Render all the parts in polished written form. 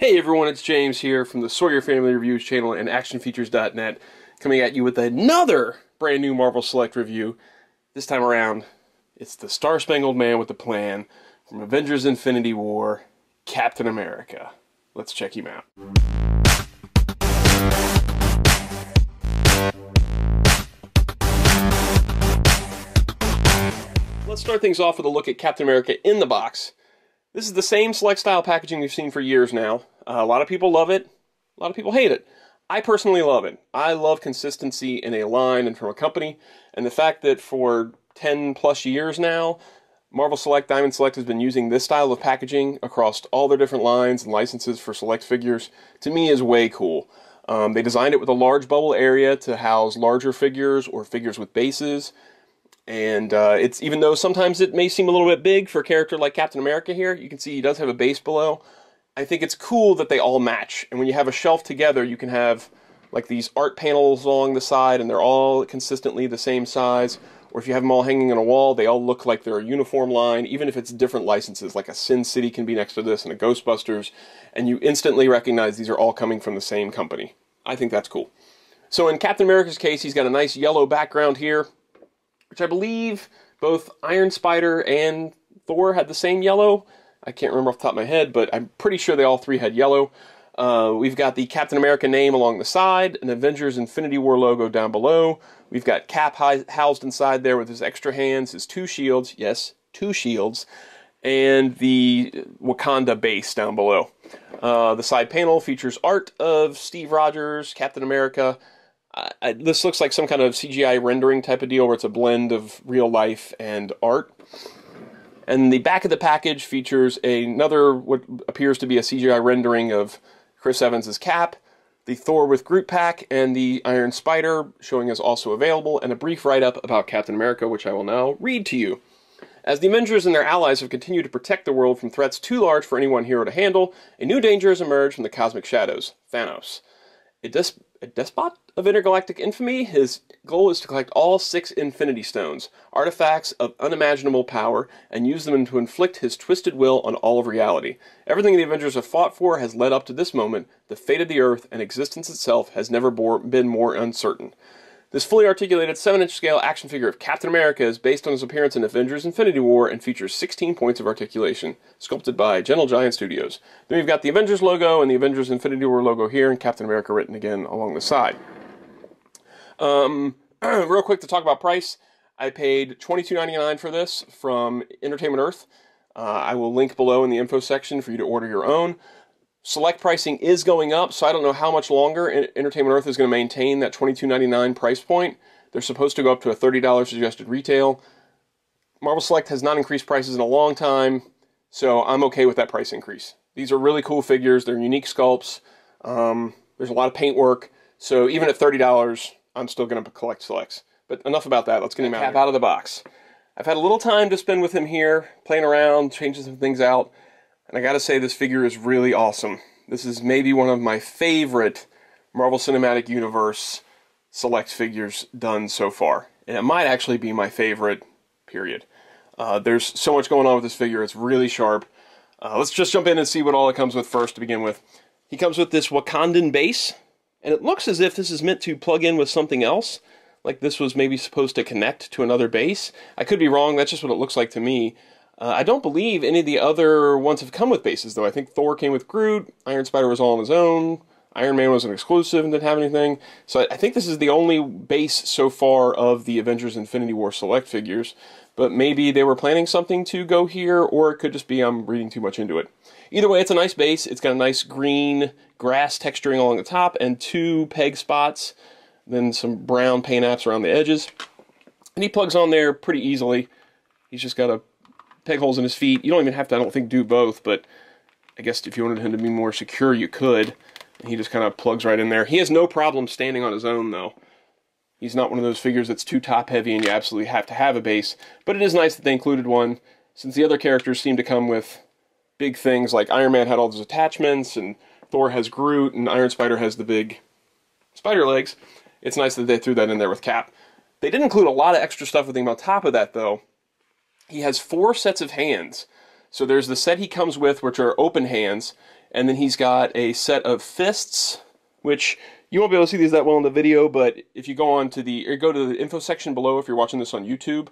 Hey everyone, it's James here from the Sawyer Family Reviews channel and ActionFeatures.net, coming at you with another brand new Marvel Select review. This time around, it's the Star-Spangled Man with the Plan from Avengers Infinity War, Captain America. Let's check him out. Let's start things off with a look at Captain America in the box. This is the same Select style packaging we've seen for years now. A lot of people love it, a lot of people hate it. I personally love it. I love consistency in a line and from a company, and the fact that for 10 plus years now, Marvel Select, Diamond Select has been using this style of packaging across all their different lines and licenses for Select figures, to me is way cool. They designed it with a large bubble area to house larger figures or figures with bases. And it's, even though sometimes it may seem a little bit big for a character like Captain America here, you can see he does have a base below. I think it's cool that they all match. And when you have a shelf together, you can have like these art panels along the side and they're all consistently the same size. Or if you have them all hanging on a wall, they all look like they're a uniform line, even if it's different licenses, like a Sin City can be next to this and a Ghostbusters, and you instantly recognize these are all coming from the same company. I think that's cool. So in Captain America's case, he's got a nice yellow background here, which I believe both Iron Spider and Thor had the same yellow. I can't remember off the top of my head, but I'm pretty sure they all three had yellow. We've got the Captain America name along the side, an Avengers Infinity War logo down below. We've got Cap housed inside there with his extra hands, his two shields, yes, two shields, and the Wakanda base down below. The side panel features art of Steve Rogers, Captain America. This looks like some kind of CGI rendering type of deal where it's a blend of real life and art. And the back of the package features another, what appears to be a CGI rendering of Chris Evans' Cap, the Thor with Groot pack, and the Iron Spider showing as also available, and a brief write-up about Captain America, which I will now read to you. As the Avengers and their allies have continued to protect the world from threats too large for any one hero to handle, a new danger has emerged from the cosmic shadows, Thanos. A despot of intergalactic infamy, his goal is to collect all 6 Infinity Stones, artifacts of unimaginable power, and use them to inflict his twisted will on all of reality. Everything the Avengers have fought for has led up to this moment. The fate of the Earth and existence itself has never been more uncertain. This fully articulated 7-inch scale action figure of Captain America is based on his appearance in Avengers Infinity War and features 16 points of articulation, sculpted by Gentle Giant Studios. Then we've got the Avengers logo and the Avengers Infinity War logo here, and Captain America written again along the side. Real quick to talk about price, I paid $22.99 for this from Entertainment Earth. I will link below in the info section for you to order your own. Select pricing is going up, so I don't know how much longer Entertainment Earth is going to maintain that $22.99 price point. They're supposed to go up to a $30 suggested retail. Marvel Select has not increased prices in a long time, so I'm okay with that price increase. These are really cool figures. They're unique sculpts. There's a lot of paint work, so even at $30, I'm still going to collect Selects. But enough about that. Let's get him out of the box. I've had a little time to spend with him here, playing around, changing some things out. And I gotta say, this figure is really awesome. This is maybe one of my favorite Marvel Cinematic Universe Select figures done so far. And it might actually be my favorite, period. There's so much going on with this figure, it's really sharp. Let's just jump in and see what all it comes with first to begin with. He comes with this Wakandan base, and it looks as if this is meant to plug in with something else. Like this was maybe supposed to connect to another base. I could be wrong, that's just what it looks like to me. I don't believe any of the other ones have come with bases, though. I think Thor came with Groot, Iron Spider was all on his own, Iron Man was an exclusive and didn't have anything. So I think this is the only base so far of the Avengers Infinity War Select figures, but maybe they were planning something to go here, or it could just be I'm reading too much into it. Either way, it's a nice base. It's got a nice green grass texturing along the top and 2 peg spots, then some brown paint apps around the edges. And he plugs on there pretty easily. He's just got a peg holes in his feet. You don't even have to, I don't think, do both, but I guess if you wanted him to be more secure, you could. And he just kind of plugs right in there. He has no problem standing on his own, though. He's not one of those figures that's too top-heavy and you absolutely have to have a base. But it is nice that they included one, since the other characters seem to come with big things, like Iron Man had all those attachments, and Thor has Groot, and Iron Spider has the big spider legs. It's nice that they threw that in there with Cap. They did include a lot of extra stuff with him on top of that, though. He has 4 sets of hands. So there's the set he comes with, which are open hands, And then he's got a set of fists, which you won't be able to see these that well in the video, but if you go on to go to the info section below if you're watching this on YouTube,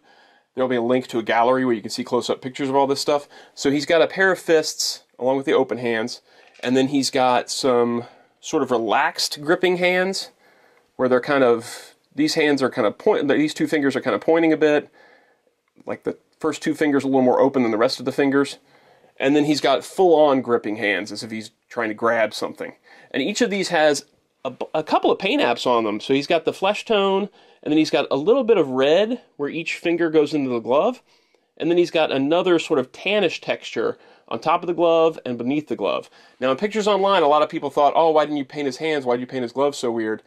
there'll be a link to a gallery where you can see close-up pictures of all this stuff. So he's got a pair of fists along with the open hands, and then he's got some sort of relaxed gripping hands where they're kind of, these hands are kind of these two fingers are kind of pointing a bit, like the first two fingers a little more open than the rest of the fingers. And then he's got full-on gripping hands as if he's trying to grab something. And each of these has a couple of paint apps on them. So he's got the flesh tone, and then he's got a little bit of red where each finger goes into the glove. And then he's got another sort of tannish texture on top of the glove and beneath the glove. Now in pictures online, a lot of people thought, oh, why didn't you paint his hands? Why did you paint his glove so weird?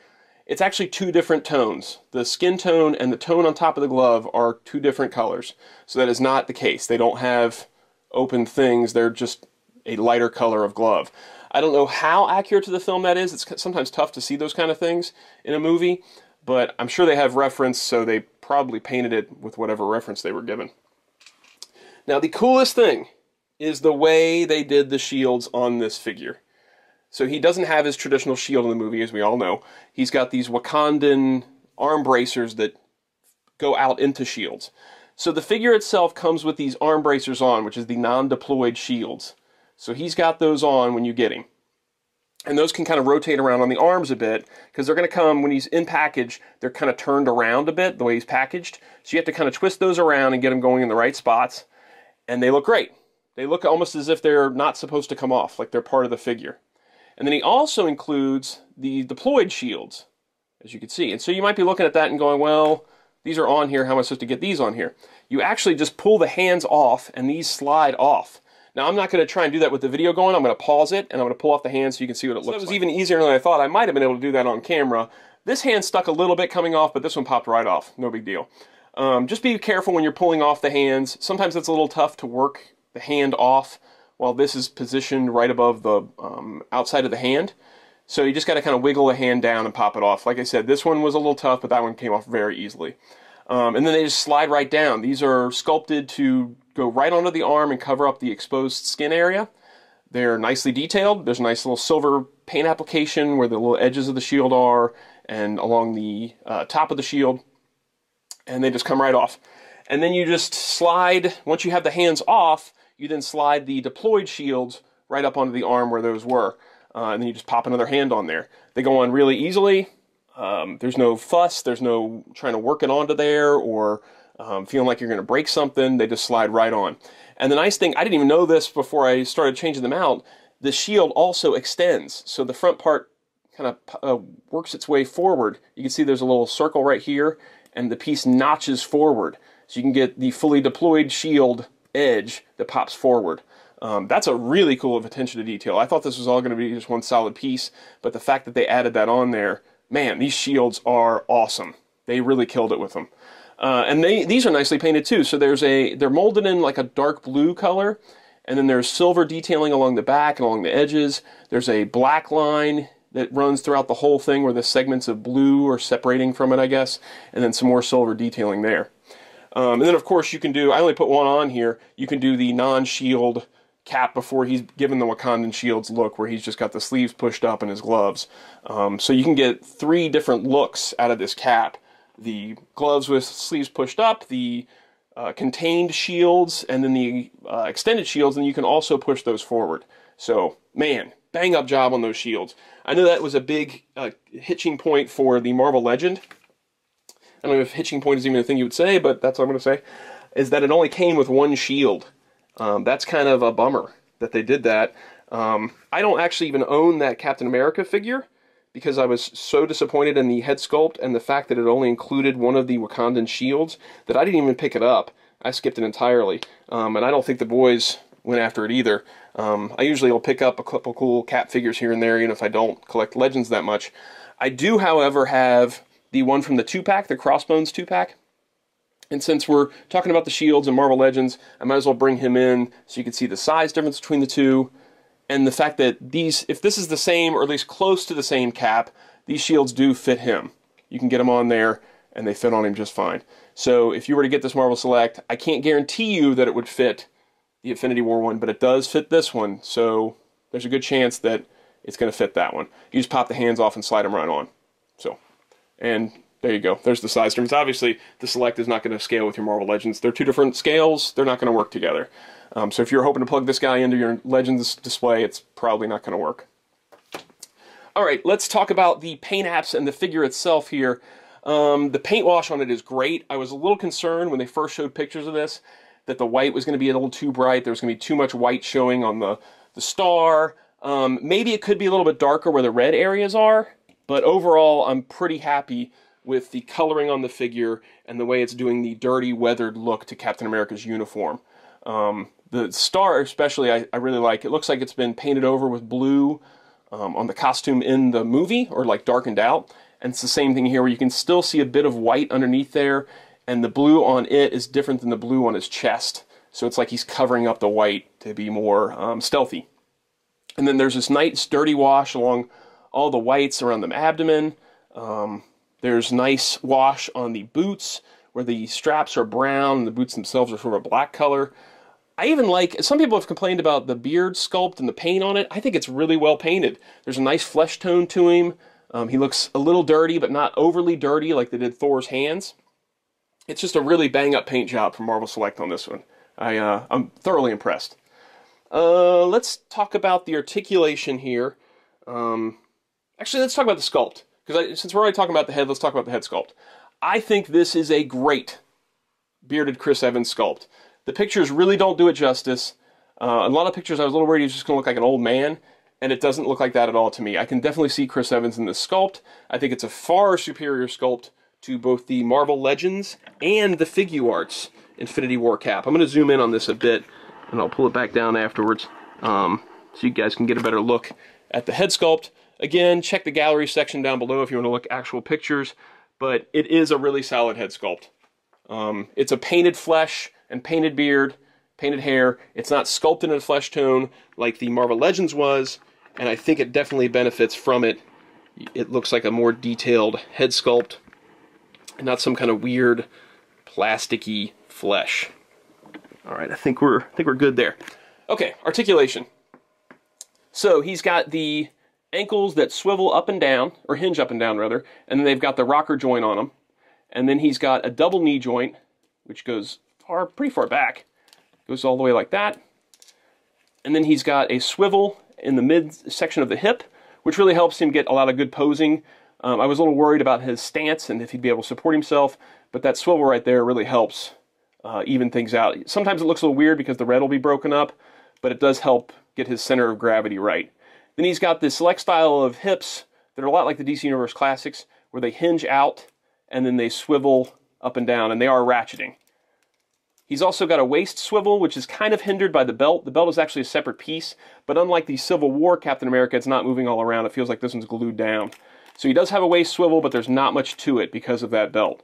It's actually two different tones. The skin tone and the tone on top of the glove are two different colors. So that is not the case. They don't have open things. They're just a lighter color of glove. I don't know how accurate to the film that is. It's sometimes tough to see those kind of things in a movie, but I'm sure they have reference, so they probably painted it with whatever reference they were given. Now the coolest thing is the way they did the shields on this figure. So he doesn't have his traditional shield in the movie, as we all know. He's got these Wakandan arm bracers that go out into shields. So the figure itself comes with these arm bracers on, which is the non-deployed shields. So he's got those on when you get him. And those can kind of rotate around on the arms a bit, because they're going to come, when he's in package, they're kind of turned around a bit, the way he's packaged. So you have to kind of twist those around and get them going in the right spots. And they look great. They look almost as if they're not supposed to come off, like they're part of the figure. And then he also includes the deployed shields, as you can see. And so you might be looking at that and going, well, these are on here, how am I supposed to get these on here? You actually just pull the hands off, and these slide off. Now, I'm not going to try and do that with the video going. I'm going to pause it, and I'm going to pull off the hands so you can see what it looks like. That was even easier than I thought. I might have been able to do that on camera. This hand stuck a little bit coming off, but this one popped right off. No big deal. Just be careful when you're pulling off the hands. Sometimes it's a little tough to work the hand off while this is positioned right above the outside of the hand. So you just got to kind of wiggle the hand down and pop it off. Like I said, this one was a little tough, but that one came off very easily. And then they just slide right down. These are sculpted to go right onto the arm and cover up the exposed skin area. They're nicely detailed. There's a nice little silver paint application where the little edges of the shield are and along the top of the shield. And they just come right off. And then you just slide, once you have the hands off, you then slide the deployed shields right up onto the arm where those were. And then you just pop another hand on there. They go on really easily. There's no fuss. There's no trying to work it onto there or feeling like you're going to break something. They just slide right on. And the nice thing, I didn't even know this before I started changing them out, the shield also extends. So the front part kind of works its way forward. You can see there's a little circle right here, and the piece notches forward. So you can get the fully deployed shield edge that pops forward. That's a really cool attention to detail. I thought this was all going to be just one solid piece, but the fact that they added that on there, man, these shields are awesome. They really killed it with them. And these are nicely painted too. So they're molded in like a dark blue color, and then there's silver detailing along the back and along the edges. There's a black line that runs throughout the whole thing where the segments of blue are separating from it, I guess, and then some more silver detailing there. And then of course you can do, I only put one on here, you can do the non-shield cap before he's given the Wakandan shields look, where he's just got the sleeves pushed up and his gloves. So you can get 3 different looks out of this cap. The gloves with sleeves pushed up, the contained shields, and then the extended shields, and you can also push those forward. So, man, bang up job on those shields. I know that was a big hitching point for the Marvel Legend. I don't know if hitching point is even a thing you would say, but that's what I'm going to say, is that it only came with one shield. That's kind of a bummer that they did that. I don't actually even own that Captain America figure, because I was so disappointed in the head sculpt and the fact that it only included one of the Wakandan shields that I didn't even pick it up. I skipped it entirely. And I don't think the boys went after it either. I usually will pick up a couple cool Cap figures here and there, even if I don't collect Legends that much. I do, however, have the one from the 2-pack, the Crossbones 2-pack. And since we're talking about the shields and Marvel Legends, I might as well bring him in so you can see the size difference between the two. And the fact that these, if this is the same, or at least close to the same cap, these shields do fit him. You can get them on there, and they fit on him just fine. So if you were to get this Marvel Select, I can't guarantee you that it would fit the Infinity War one, but it does fit this one. So there's a good chance that it's going to fit that one. You just pop the hands off and slide them right on. So, and there you go. There's the size difference. Obviously, the Select is not going to scale with your Marvel Legends. They're two different scales. They're not going to work together. So if you're hoping to plug this guy into your Legends display, it's probably not going to work. All right, let's talk about the paint apps and the figure itself here. The paint wash on it is great. I was a little concerned when they first showed pictures of this that the white was going to be a little too bright. There was going to be too much white showing on the star. Maybe it could be a little bit darker where the red areas are, but overall I'm pretty happy with the coloring on the figure and the way it's doing the dirty, weathered look to Captain America's uniform. The star especially I really like. It looks like it's been painted over with blue on the costume in the movie, or like darkened out. And it's the same thing here where you can still see a bit of white underneath there, and the blue on it is different than the blue on his chest. So it's like he's covering up the white to be more stealthy. And then there's this nice dirty wash along all the whites around the abdomen. There's nice wash on the boots where the straps are brown and the boots themselves are sort of a black color. I even like, some people have complained about the beard sculpt and the paint on it. I think it's really well painted. There's a nice flesh tone to him. He looks a little dirty, but not overly dirty like they did Thor's hands. It's just a really bang-up paint job from Marvel Select on this one. I'm thoroughly impressed. Let's talk about the articulation here. Actually, let's talk about the sculpt. Because since we're already talking about the head, let's talk about the head sculpt. I think this is a great bearded Chris Evans sculpt. The pictures really don't do it justice. A lot of pictures I was a little worried he was just going to look like an old man, and it doesn't look like that at all to me. I can definitely see Chris Evans in this sculpt. I think it's a far superior sculpt to both the Marvel Legends and the Figuarts Infinity War cap. I'm going to zoom in on this a bit, and I'll pull it back down afterwards so you guys can get a better look at the head sculpt. Again, check the gallery section down below if you want to look at actual pictures, but it is a really solid head sculpt. It's a painted flesh and painted beard, painted hair. It's not sculpted in a flesh tone like the Marvel Legends was, and I think it definitely benefits from it. It looks like a more detailed head sculpt, and not some kind of weird plasticky flesh. All right, I think we're good there. Okay, articulation. So he's got the ankles that swivel up and down, or hinge up and down rather, and then they've got the rocker joint on them. And then he's got a double knee joint, which goes pretty far back. Goes all the way like that. And then he's got a swivel in the mid-section of the hip, which really helps him get a lot of good posing. I was a little worried about his stance and if he'd be able to support himself, but that swivel right there really helps even things out. Sometimes it looks a little weird because the red will be broken up, but it does help get his center of gravity right. Then he's got this Select style of hips that are a lot like the DC Universe Classics, where they hinge out and then they swivel up and down, and they are ratcheting. He's also got a waist swivel, which is kind of hindered by the belt. The belt is actually a separate piece, but unlike the Civil War Captain America, it's not moving all around. It feels like this one's glued down. So he does have a waist swivel, but there's not much to it because of that belt.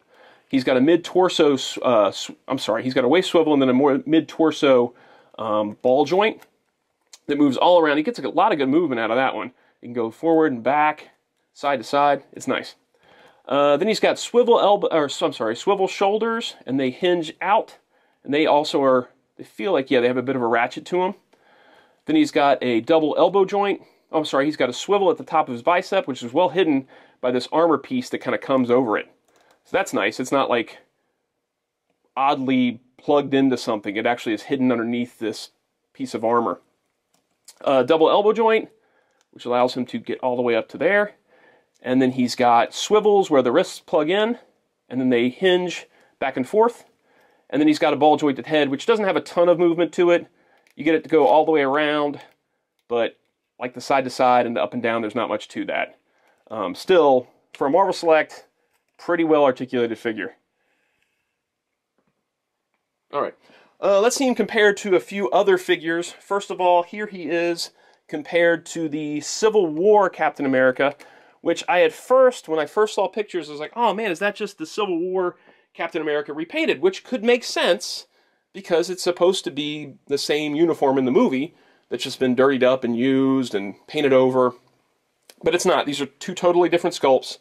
He's got a mid-torso, he's got a waist swivel and then a more mid-torso ball joint that moves all around. He gets a lot of good movement out of that one. You can go forward and back, side to side. It's nice. Then he's got swivel shoulders, and they hinge out, and they also they feel like, yeah, they have a bit of a ratchet to them. Then he's got a double elbow joint. He's got a swivel at the top of his bicep, which is well hidden by this armor piece that kind of comes over it. So that's nice. It's not like oddly plugged into something. It actually is hidden underneath this piece of armor. Double elbow joint, which allows him to get all the way up to there. And then he's got swivels where the wrists plug in, and then they hinge back and forth. And then he's got a ball jointed head, which doesn't have a ton of movement to it. You get it to go all the way around, but like the side to side and the up and down, there's not much to that. Still, for a Marvel Select, pretty well articulated figure. All right, let's see him compared to a few other figures. First of all, here he is compared to the Civil War Captain America, which when I first saw pictures, I was like, oh man, is that just the Civil War Captain America repainted? Which could make sense, because it's supposed to be the same uniform in the movie that's just been dirtied up and used and painted over. But it's not. These are two totally different sculpts.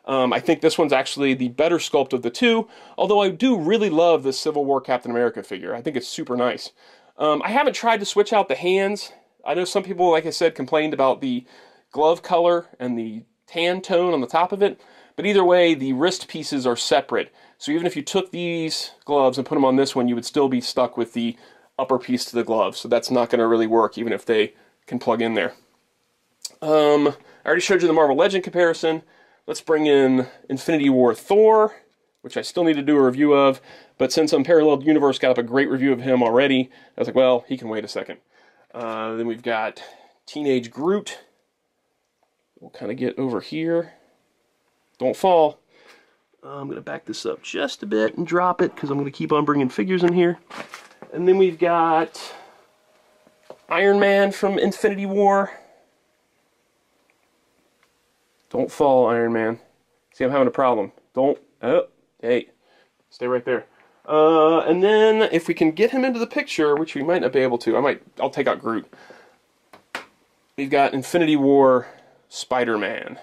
I think this one's actually the better sculpt of the two, although I do really love the Civil War Captain America figure. I think it's super nice. I haven't tried to switch out the hands I know some people, like I said, complained about the glove color and the tan tone on the top of it, but either way, the wrist pieces are separate. So even if you took these gloves and put them on this one, you would still be stuck with the upper piece to the glove. So that's not going to really work, even if they can plug in there. I already showed you the Marvel Legend comparison. Let's bring in Infinity War Thor, which I still need to do a review of, but since Unparalleled Universe got up a great review of him already, I was like, well, he can wait a second. Then we've got Teenage Groot. We'll kind of get over here. Don't fall. I'm going to back this up just a bit and drop it, because I'm going to keep on bringing figures in here. And then we've got Iron Man from Infinity War. Don't fall, Iron Man. See, I'm having a problem. Don't. Oh, hey. Stay right there. And then, if we can get him into the picture, which we might not be able to, I'll take out Groot. We've got Infinity War Spider-Man.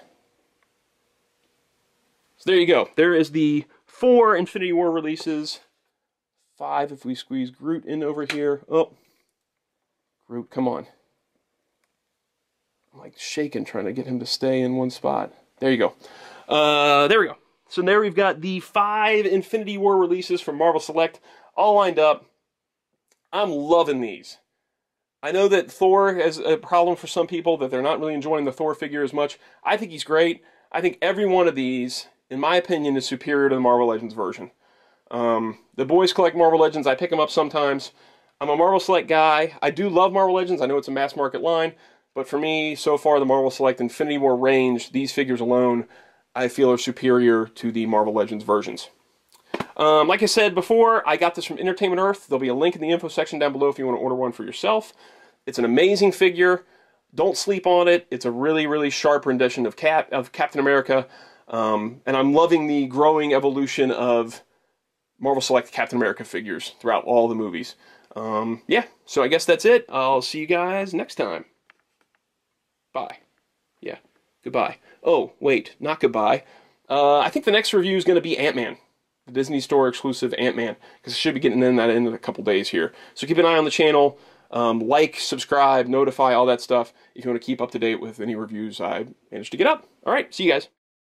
So there you go. There is the 4 Infinity War releases. 5 if we squeeze Groot in over here. Oh. Groot, come on. I'm like shaking trying to get him to stay in one spot. There you go. There we go. So there we've got the 5 Infinity War releases from Marvel Select all lined up. I'm loving these. I know that Thor has a problem for some people, that they're not really enjoying the Thor figure as much. I think he's great. I think every one of these, in my opinion, is superior to the Marvel Legends version. The boys collect Marvel Legends. I pick them up sometimes. I'm a Marvel Select guy. I do love Marvel Legends. I know it's a mass market line. But for me, so far, the Marvel Select Infinity War range, these figures alone, I feel are superior to the Marvel Legends versions. Like I said before, I got this from Entertainment Earth. There'll be a link in the info section down below if you want to order one for yourself. It's an amazing figure. Don't sleep on it. It's a really, really sharp rendition of Captain America. And I'm loving the growing evolution of Marvel Select Captain America figures throughout all the movies. Yeah, so I guess that's it. I'll see you guys next time. Bye. Yeah, goodbye. Oh, wait, not goodbye. I think the next review is going to be Ant-Man. The Disney Store exclusive Ant-Man. Because I should be getting that in a couple days here. So keep an eye on the channel. Like, subscribe, notify, all that stuff. If you want to keep up to date with any reviews I managed to get up. Alright, see you guys.